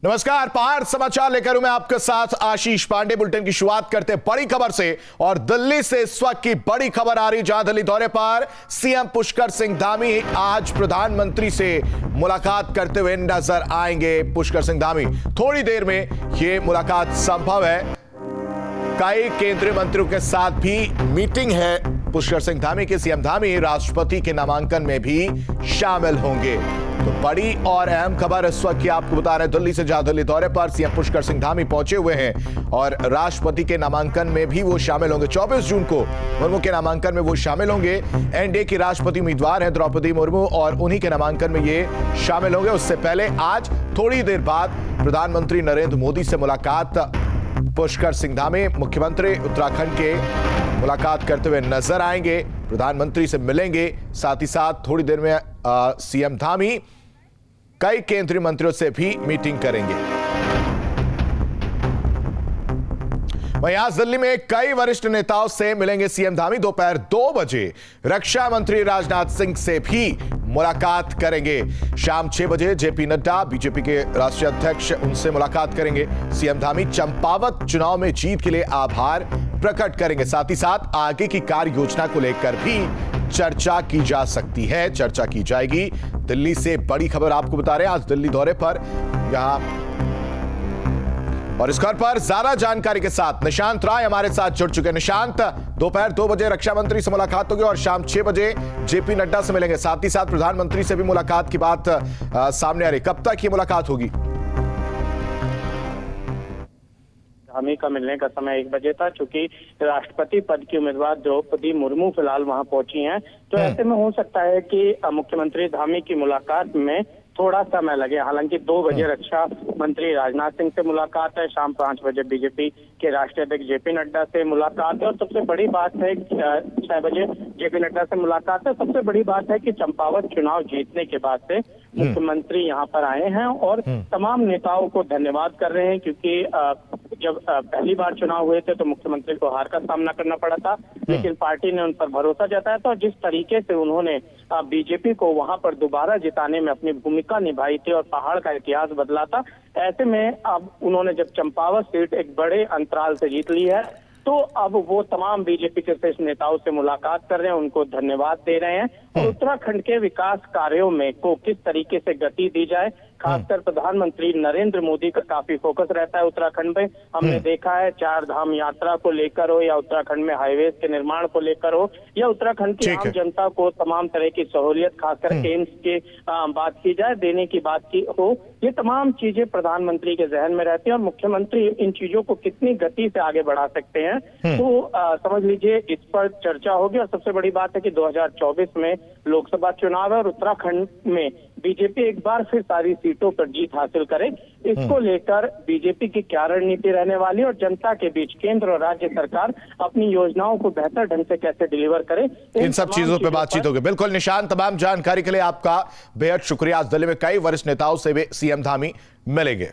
नमस्कार, पहाड़ समाचार लेकर हूं मैं आपके साथ आशीष पांडे। बुलेटिन की शुरुआत करते हैं बड़ी खबर से और दिल्ली से इस वक्त की बड़ी खबर आ रही, जहां दिल्ली दौरे पर सीएम पुष्कर सिंह धामी आज प्रधानमंत्री से मुलाकात करते हुए नजर आएंगे। पुष्कर सिंह धामी, थोड़ी देर में यह मुलाकात संभव है। कई केंद्रीय मंत्रियों के साथ भी मीटिंग है पुष्कर सिंह धामी के। सीएम धामी राष्ट्रपति के नामांकन में भी शामिल होंगे। तो बड़ी और अहम खबर इस वक्त की आपको बता रहे हैं दिल्ली से, जहां दिल्ली दौरे पर सीएम पुष्कर सिंह धामी पहुंचे हुए हैं और राष्ट्रपति के नामांकन में भी वो शामिल होंगे। 24 जून को मुर्मू के नामांकन में वो शामिल होंगे। एनडीए की राष्ट्रपति उम्मीदवार हैं द्रौपदी मुर्मू और उन्हीं के नामांकन में ये शामिल होंगे। उससे पहले आज थोड़ी देर बाद प्रधानमंत्री नरेंद्र मोदी से मुलाकात पुष्कर सिंह धामी, मुख्यमंत्री उत्तराखंड के, मुलाकात करते हुए नजर आएंगे। प्रधानमंत्री से मिलेंगे। साथ ही साथ थोड़ी देर में सीएम धामी कई केंद्रीय मंत्रियों से भी मीटिंग करेंगे। वहीं आज दिल्ली में कई वरिष्ठ नेताओं से मिलेंगे सीएम धामी। दोपहर 2 बजे रक्षा मंत्री राजनाथ सिंह से भी मुलाकात करेंगे। शाम 6 बजे जेपी नड्डा, बीजेपी के राष्ट्रीय अध्यक्ष, उनसे मुलाकात करेंगे। सीएम धामी चंपावत चुनाव में जीत के लिए आभार प्रकट करेंगे। साथ ही साथ आगे की कार्य योजना को लेकर भी चर्चा की जा सकती है, चर्चा की जाएगी। दिल्ली से बड़ी खबर आपको बता रहे हैं, आज दिल्ली दौरे पर यहां और इस खबर पर ज्यादा जानकारी के साथ निशांत राय हमारे साथ जुड़ चुके हैं। निशांत, दोपहर 2 बजे रक्षा मंत्री से मुलाकात होगी और शाम 6 बजे जेपी नड्डा से मिलेंगे। साथ ही साथ प्रधानमंत्री से भी मुलाकात की बात सामने आ रही। कब तक ये मुलाकात होगी? धामी का मिलने का समय 1 बजे था। चूंकि राष्ट्रपति पद की उम्मीदवार द्रौपदी मुर्मू फिलहाल वहां पहुंची हैं, तो ऐसे में हो सकता है कि मुख्यमंत्री धामी की मुलाकात में थोड़ा समय लगे। हालांकि 2 बजे रक्षा मंत्री राजनाथ सिंह से मुलाकात है, शाम 5 बजे बीजेपी के राष्ट्रीय अध्यक्ष जेपी नड्डा से मुलाकात है और सबसे बड़ी बात है 6 बजे जेपी नड्डा से मुलाकात है। सबसे बड़ी बात है कि चंपावत चुनाव जीतने के बाद से मुख्यमंत्री यहाँ पर आए हैं और तमाम नेताओं को धन्यवाद कर रहे हैं, क्योंकि जब पहली बार चुनाव हुए थे तो मुख्यमंत्री को हार का सामना करना पड़ा था, लेकिन पार्टी ने उन पर भरोसा जताया था और जिस तरीके से उन्होंने बीजेपी को वहां पर दोबारा जिताने में अपनी भूमिका निभाई थी और पहाड़ का इतिहास बदला था, ऐसे में अब उन्होंने जब चंपावत सीट एक बड़े अंतराल से जीत ली है, तो अब वो तमाम बीजेपी के शीर्ष नेताओं से मुलाकात कर रहे हैं, उनको धन्यवाद दे रहे हैं और उत्तराखंड के विकास कार्यों में को किस तरीके से गति दी जाए, खासकर प्रधानमंत्री नरेंद्र मोदी का काफी फोकस रहता है उत्तराखंड में। हमने देखा है 4 धाम यात्रा को लेकर हो या उत्तराखंड में हाईवे के निर्माण को लेकर हो या उत्तराखंड की आम जनता को तमाम तरह की सहूलियत, खासकर एम्स के बात की जाए, देने की बात की हो, ये तमाम चीजें प्रधानमंत्री के जहन में रहती हैं और मुख्यमंत्री इन चीजों को कितनी गति से आगे बढ़ा सकते हैं, तो समझ लीजिए इस पर चर्चा होगी। और सबसे बड़ी बात है कि 2024 में लोकसभा चुनाव है और उत्तराखंड में बीजेपी एक बार फिर सारी सीटों पर जीत हासिल करे, इसको लेकर बीजेपी की क्या रणनीति रहने वाली और जनता के बीच केंद्र और राज्य सरकार अपनी योजनाओं को बेहतर ढंग से कैसे डिलीवर करे, इन सब चीजों पे बातचीत होगी। बिल्कुल निशांत, तमाम जानकारी के लिए आपका बेहद शुक्रिया। आज दिल्ली में कई वरिष्ठ नेताओं से भी सीएम धामी मिलेंगे।